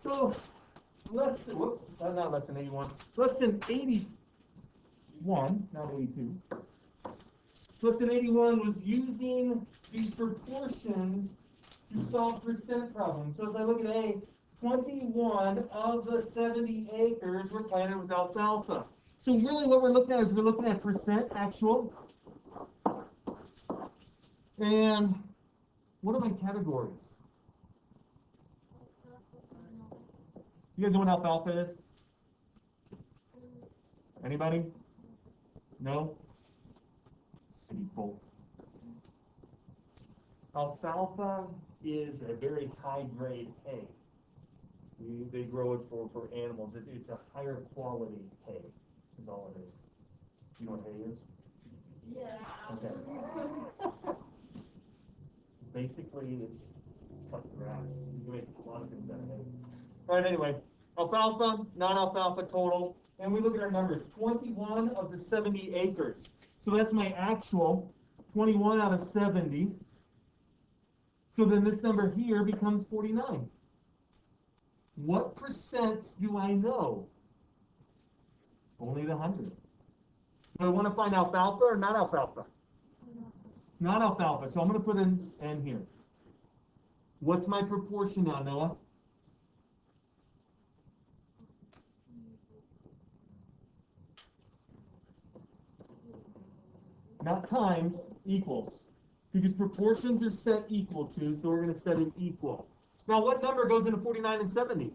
So not less than 81, less than 81, not 82. Less than 81 was using these proportions to solve percent problems. So as I look at A, 21 of the 70 acres were planted with alfalfa. So really what we're looking at is we're looking at percent actual. And what are my categories? You guys know what alfalfa is? Anybody? No? City folk. Alfalfa is a very high-grade hay. They grow it for animals. It's a higher quality hay, is all it is. You know what hay is? Yes. Okay. Basically, it's cut grass. You make a lot of things out of hay. All right, anyway, alfalfa, non-alfalfa total, and we look at our numbers. 21 of the 70 acres. So that's my actual 21 out of 70. So then this number here becomes 49. What percent do I know? Only the 100. Do I want to find alfalfa or not alfalfa? Not alfalfa. So I'm going to put in N here. What's my proportion now, Noah? Not times, equals. Because proportions are set equal to, so we're going to set it equal. Now, what number goes into 49 and 70?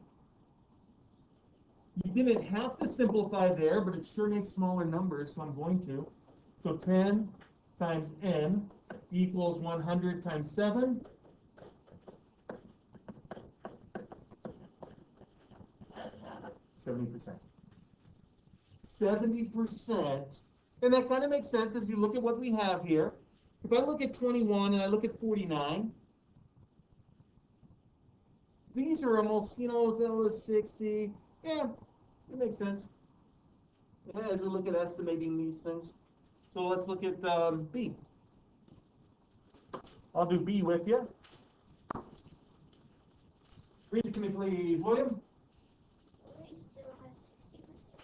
You didn't have to simplify there, but it sure makes smaller numbers, so I'm going to. So 10 times n equals 100 times 7. %. 70%. And that kind of makes sense as you look at what we have here. If I look at 21 and I look at 49, these are almost, those 60. Yeah, it makes sense. Yeah, as we look at estimating these things. So let's look at B. I'll do B with you. Read it to me, please, William. We still have 60%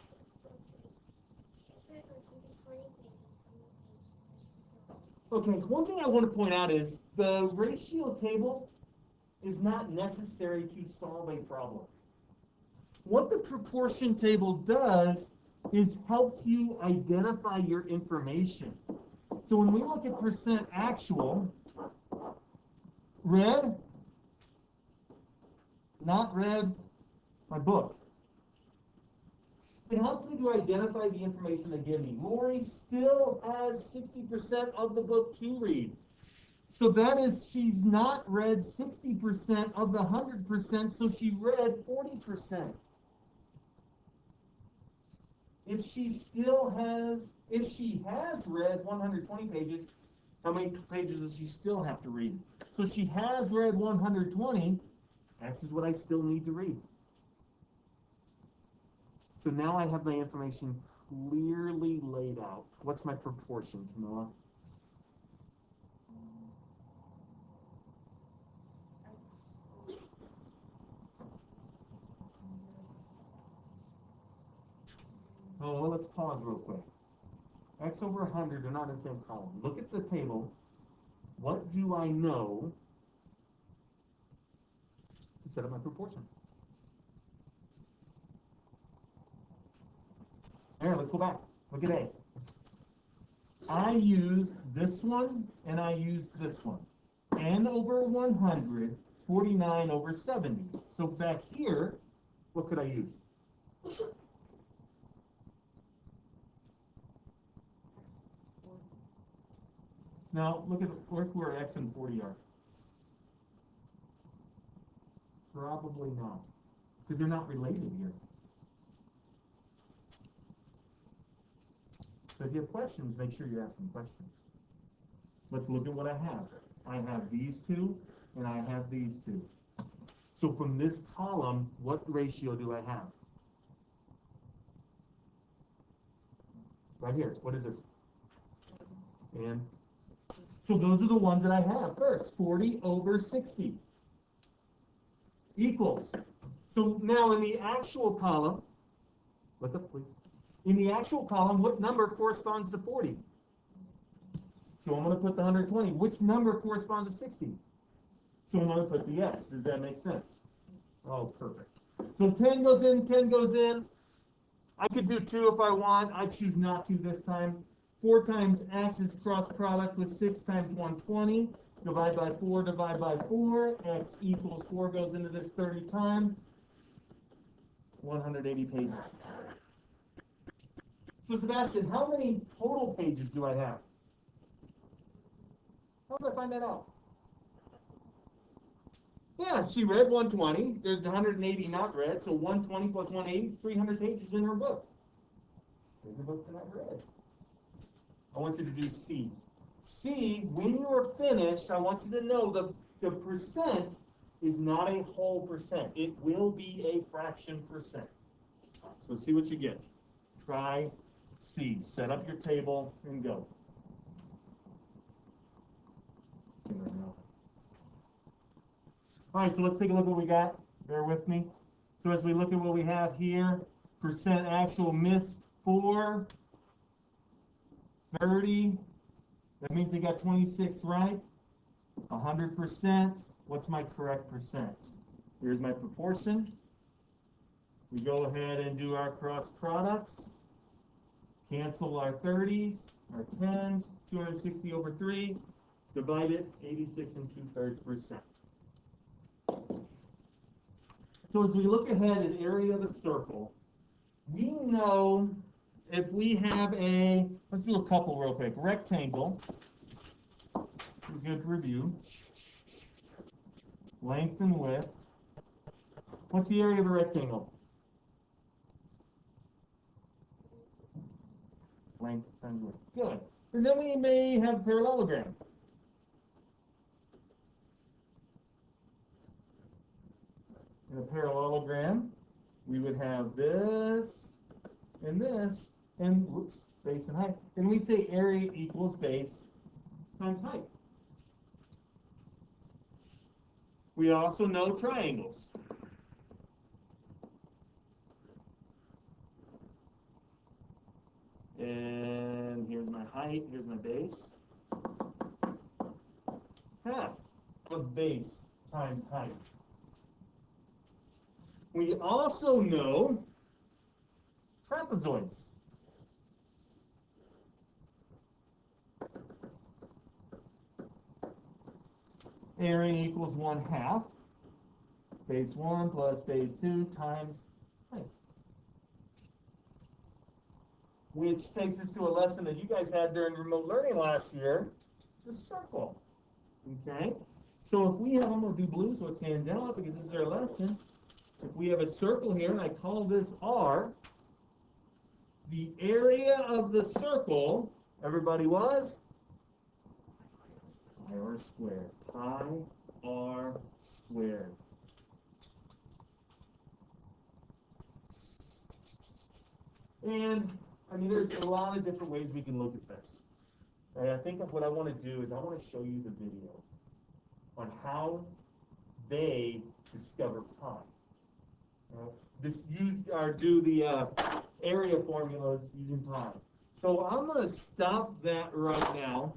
Okay, one thing I want to point out is the ratio table is not necessary to solve a problem. What the proportion table does is helps you identify your information. So when we look at percent actual, red, not red, my book. It helps me to identify the information they give me. Lori still has 60% of the book to read. So that is, she's not read 60% of the 100%, so she read 40%. If she has read 120 pages, how many pages does she still have to read? So she has read 120, X is what I still need to read. So now I have my information clearly laid out. What's my proportion, Camilla? Oh, well, let's pause real quick. X over 100 are not in the same column. Look at the table. What do I know to set up my proportion? All right, let's go back. Look at A. I use this one, and I use this one. N over 100, 49 over 70. So back here, what could I use? Now, look where X and 40 are. Probably not, because they're not related here. So if you have questions, make sure you're asking questions. Let's look at what I have. I have these two, and I have these two. So from this column, what ratio do I have? Right here. What is this? And so those are the ones that I have first. 40 over 60 equals. So now in the actual column, look up please. In the actual column, what number corresponds to 40? So I'm going to put the 120. Which number corresponds to 60? So I'm going to put the X. Does that make sense? Oh, perfect. So 10 goes in, 10 goes in. I could do 2 if I want. I choose not to this time. 4 times X is cross product with 6 times 120. Divide by 4, divide by 4. X equals 4 goes into this 30 times. 180 pages. So Sebastian, how many total pages do I have? How did I find that out? Yeah, she read 120. There's 180 not read, so 120 plus 180 is 300 pages in her book. There's a book that I've read. I want you to do C. C, when you're finished, I want you to know the percent is not a whole percent. It will be a fraction percent. So see what you get. Try C. Set up your table and go. All right, so let's take a look at what we got. Bear with me. So as we look at what we have here, percent actual missed 4, 30. That means they got 26 right. 100%. What's my correct percent? Here's my proportion. We go ahead and do our cross products. Cancel our 30s, our 10s, 260 over 3. Divide it, 86 2/3%. So as we look ahead at area of a circle, we know if we have a, let's do a couple real quick. Rectangle, good review. Length and width. What's the area of a rectangle? Length and width. Good. And then we may have parallelogram. In a parallelogram, we would have this, and whoops, base and height. And we'd say area equals base times height. We also know triangles. And here's my height, here's my base. Half of base times height. We also know trapezoids. Area equals 1/2. Base 1 plus base 2 times height. Which takes us to a lesson that you guys had during remote learning last year, the circle. Okay? So if we have, I'm going to do blue so it stands out because this is our lesson. If we have a circle here, and I call this R, the area of the circle, everybody was? Pi r squared. Pi r squared. And, I mean, there's a lot of different ways we can look at this. And I think what I want to do is I want to show you the video on how they discover pi. Do the area formulas using pi. So I'm going to stop that right now.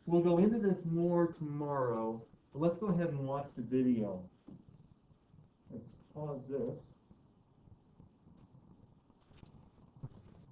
We'll go into this more tomorrow, but let's go ahead and watch the video. Let's pause this.